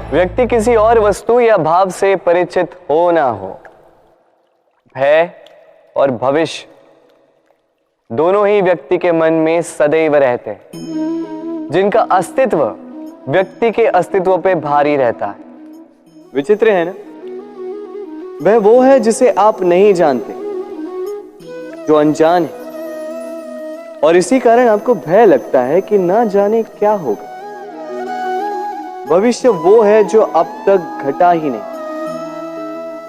व्यक्ति किसी और वस्तु या भाव से परिचित हो ना हो, भय और भविष्य दोनों ही व्यक्ति के मन में सदैव रहते हैं, जिनका अस्तित्व व्यक्ति के अस्तित्व पे भारी रहता है। विचित्र है ना? वह वो है जिसे आप नहीं जानते, जो अनजान है, और इसी कारण आपको भय लगता है कि ना जाने क्या होगा। भविष्य वो है जो अब तक घटा ही नहीं,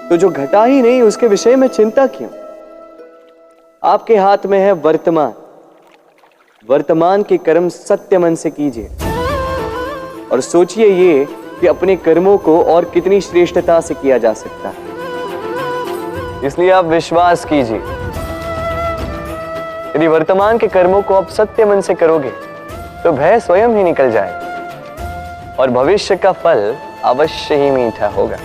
तो जो घटा ही नहीं उसके विषय में चिंता क्यों? आपके हाथ में है वर्तमान। वर्तमान के कर्म सत्य मन से कीजिए और सोचिए ये कि अपने कर्मों को और कितनी श्रेष्ठता से किया जा सकता है। इसलिए आप विश्वास कीजिए, यदि वर्तमान के कर्मों को आप सत्य मन से करोगे तो भय स्वयं ही निकल जाएगा और भविष्य का फल अवश्य ही मीठा होगा।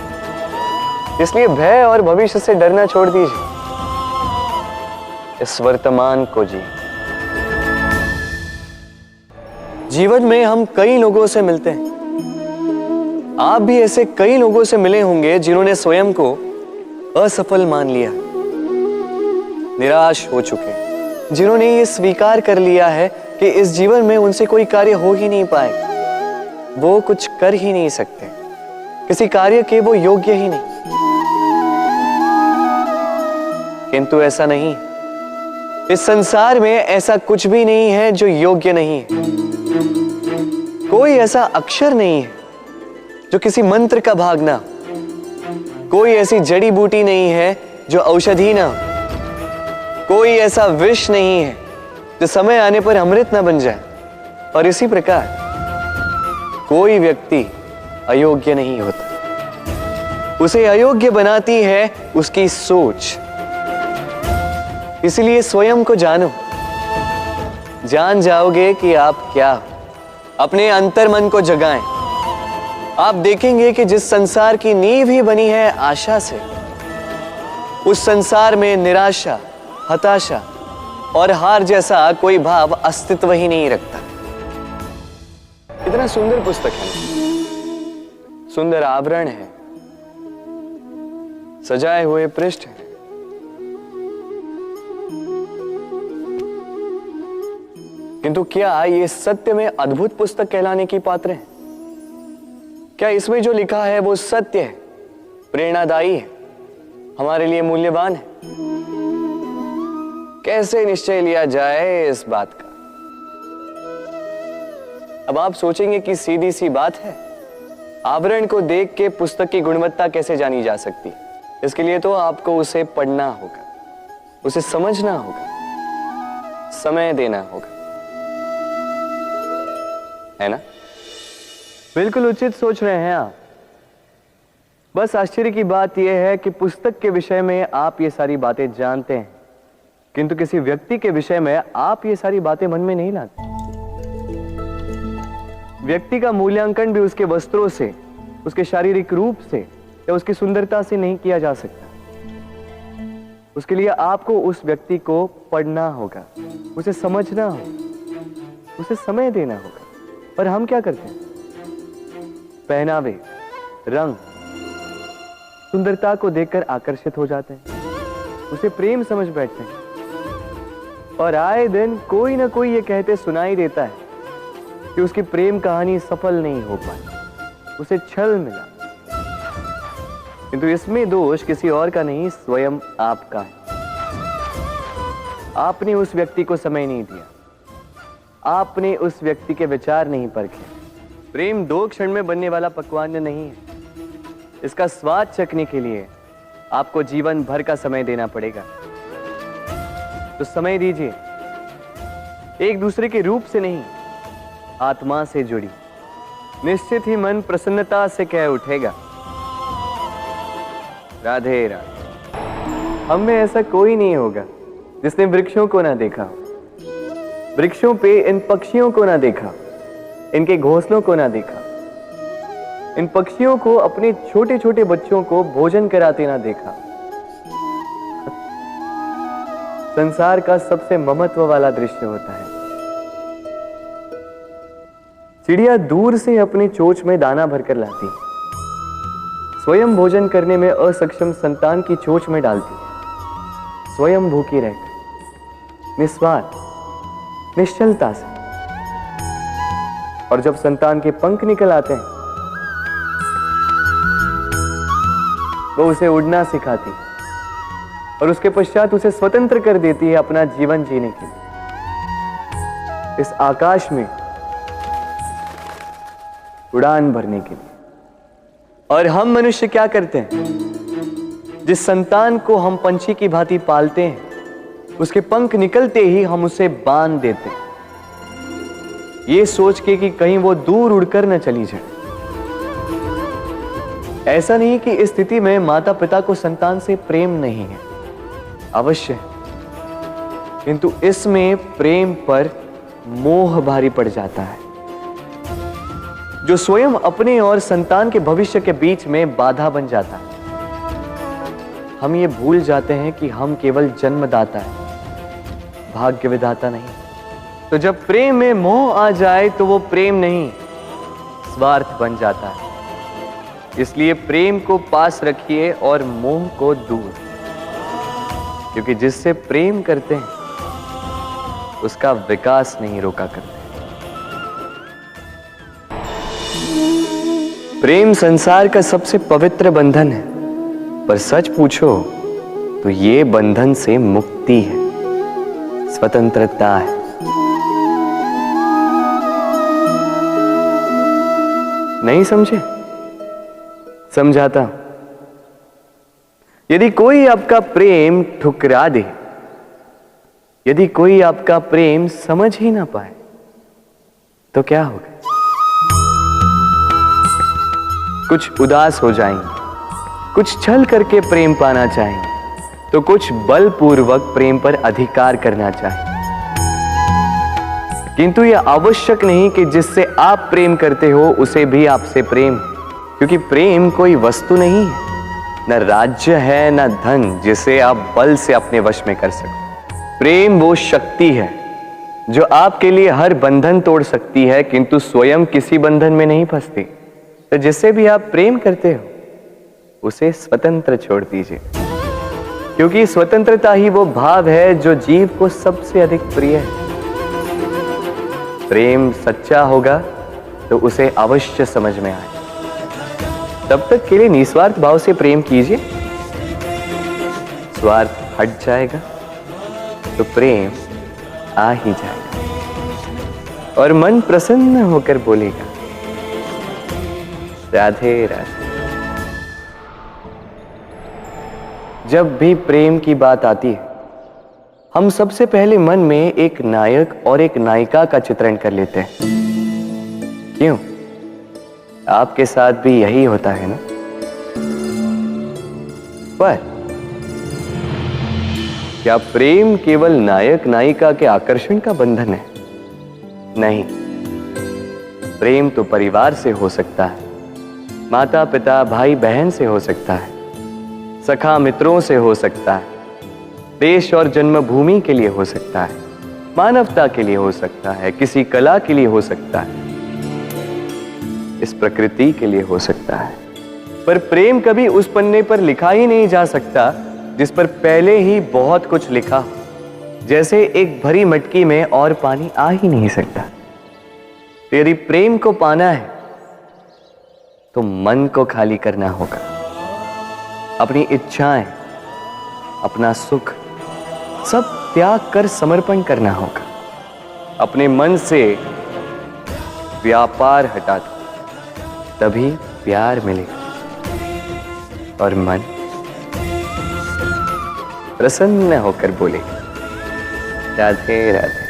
इसलिए भय और भविष्य से डरना छोड़ दीजिए, इस वर्तमान को जी। जीवन में हम कई लोगों से मिलते हैं। आप भी ऐसे कई लोगों से मिले होंगे जिन्होंने स्वयं को असफल मान लिया, निराश हो चुके, जिन्होंने ये स्वीकार कर लिया है कि इस जीवन में उनसे कोई कार्य हो ही नहीं पाएगा, वो कुछ कर ही नहीं सकते, किसी कार्य के वो योग्य ही नहीं। किंतु ऐसा नहीं, इस संसार में ऐसा कुछ भी नहीं है जो योग्य नहीं है। कोई ऐसा अक्षर नहीं है जो किसी मंत्र का भाग ना, कोई ऐसी जड़ी बूटी नहीं है जो औषधि ना, कोई ऐसा विष नहीं है जो समय आने पर अमृत ना बन जाए। और इसी प्रकार कोई व्यक्ति अयोग्य नहीं होता, उसे अयोग्य बनाती है उसकी सोच। इसलिए स्वयं को जानो, जान जाओगे कि आप क्या हो। अपने अंतर मन को जगाएं। आप देखेंगे कि जिस संसार की नींव ही बनी है आशा से, उस संसार में निराशा, हताशा और हार जैसा कोई भाव अस्तित्व ही नहीं रखता। इतना सुंदर पुस्तक है, सुंदर आवरण है, सजाए हुए पृष्ठ है, किंतु क्या ये सत्य में अद्भुत पुस्तक कहलाने की पात्र है? क्या इसमें जो लिखा है वो सत्य है, प्रेरणादायी है, हमारे लिए मूल्यवान है? कैसे निश्चय लिया जाए इस बात का? अब आप सोचेंगे कि सीधी सी बात है, आवरण को देख के पुस्तक की गुणवत्ता कैसे जानी जा सकती? इसके लिए तो आपको उसे पढ़ना होगा, उसे समझना होगा, समय देना होगा, है ना? बिल्कुल उचित सोच रहे हैं आप। बस आश्चर्य की बात यह है कि पुस्तक के विषय में आप ये सारी बातें जानते हैं, किंतु किसी व्यक्ति के विषय में आप ये सारी बातें मन में नहीं लाते। व्यक्ति का मूल्यांकन भी उसके वस्त्रों से, उसके शारीरिक रूप से या उसकी सुंदरता से नहीं किया जा सकता। उसके लिए आपको उस व्यक्ति को पढ़ना होगा, उसे समझना होगा, उसे समय देना होगा। पर हम क्या करते हैं? पहनावे, रंग, सुंदरता को देखकर आकर्षित हो जाते हैं, उसे प्रेम समझ बैठते हैं, और आए दिन कोई ना कोई ये कहते सुनाई देता है कि उसकी प्रेम कहानी सफल नहीं हो पाई, उसे छल मिला। किंतु इसमें दोष किसी और का नहीं, स्वयं आपका है। आपने उस व्यक्ति को समय नहीं दिया, आपने उस व्यक्ति के विचार नहीं परखे। प्रेम 2 क्षण में बनने वाला पकवान नहीं है, इसका स्वाद चखने के लिए आपको जीवन भर का समय देना पड़ेगा। तो समय दीजिए, एक दूसरे के रूप से नहीं, आत्मा से जुड़ी, निश्चित ही मन प्रसन्नता से कह उठेगा, राधे राधे। हम में ऐसा कोई नहीं होगा जिसने वृक्षों को ना देखा हो, वृक्षों पे इन पक्षियों को ना देखा, इनके घोंसलों को ना देखा, इन पक्षियों को अपने छोटे छोटे बच्चों को भोजन कराते ना देखा। संसार का सबसे ममत्व वाला दृश्य होता है। चिड़िया दूर से अपनी चोंच में दाना भरकर लाती, स्वयं भोजन करने में असक्षम संतान की चोंच में डालती है, स्वयं भूखी रहकर निस्वार्थ निश्चलता से। और जब संतान के पंख निकल आते हैं, वो उसे उड़ना सिखाती और उसके पश्चात उसे स्वतंत्र कर देती है अपना जीवन जीने के लिए, इस आकाश में उड़ान भरने के लिए। और हम मनुष्य क्या करते हैं? जिस संतान को हम पंछी की भांति पालते हैं, उसके पंख निकलते ही हम उसे बांध देते हैं, ये सोच के कि कहीं वो दूर उड़कर न चली जाए। ऐसा नहीं कि इस स्थिति में माता पिता को संतान से प्रेम नहीं है, अवश्य है, किंतु इसमें प्रेम पर मोह भारी पड़ जाता है, जो स्वयं अपने और संतान के भविष्य के बीच में बाधा बन जाता है। हम ये भूल जाते हैं कि हम केवल जन्मदाता है, भाग्य विधाता नहीं। तो जब प्रेम में मोह आ जाए तो वो प्रेम नहीं, स्वार्थ बन जाता है। इसलिए प्रेम को पास रखिए और मोह को दूर, क्योंकि जिससे प्रेम करते हैं उसका विकास नहीं रोका करते। प्रेम संसार का सबसे पवित्र बंधन है, पर सच पूछो तो ये बंधन से मुक्ति है, स्वतंत्रता है। नहीं समझे? समझाता हूं। यदि कोई आपका प्रेम ठुकरा दे, यदि कोई आपका प्रेम समझ ही ना पाए, तो क्या होगा? कुछ उदास हो जाएंगे, कुछ छल करके प्रेम पाना चाहेंगे, तो कुछ बलपूर्वक प्रेम पर अधिकार करना चाहेंगे। किंतु यह आवश्यक नहीं कि जिससे आप प्रेम करते हो उसे भी आपसे प्रेम, क्योंकि प्रेम कोई वस्तु नहीं है, न राज्य है न धन जिसे आप बल से अपने वश में कर सको। प्रेम वो शक्ति है जो आपके लिए हर बंधन तोड़ सकती है, किंतु स्वयं किसी बंधन में नहीं फंसती। तो जिससे भी आप प्रेम करते हो उसे स्वतंत्र छोड़ दीजिए, क्योंकि स्वतंत्रता ही वो भाव है जो जीव को सबसे अधिक प्रिय है। प्रेम सच्चा होगा तो उसे अवश्य समझ में आए। तब तक के लिए निस्वार्थ भाव से प्रेम कीजिए, स्वार्थ हट जाएगा तो प्रेम आ ही जाएगा और मन प्रसन्न होकर बोलेगा, राधे राधे। जब भी प्रेम की बात आती है, हम सबसे पहले मन में एक नायक और एक नायिका का चित्रण कर लेते हैं। क्यों? आपके साथ भी यही होता है ना? पर क्या प्रेम केवल नायक नायिका के आकर्षण का बंधन है? नहीं, प्रेम तो परिवार से हो सकता है, माता पिता भाई बहन से हो सकता है, सखा मित्रों से हो सकता है, देश और जन्मभूमि के लिए हो सकता है, मानवता के लिए हो सकता है, किसी कला के लिए हो सकता है, इस प्रकृति के लिए हो सकता है। पर प्रेम कभी उस पन्ने पर लिखा ही नहीं जा सकता जिस पर पहले ही बहुत कुछ लिखा हो। जैसे एक भरी मटकी में और पानी आ ही नहीं सकता। तो यदि प्रेम को पाना है तो मन को खाली करना होगा, अपनी इच्छाएं, अपना सुख सब त्याग कर समर्पण करना होगा। अपने मन से व्यापार हटा दो, तभी प्यार मिलेगा और मन प्रसन्न होकर बोलेगा, राधे राधे।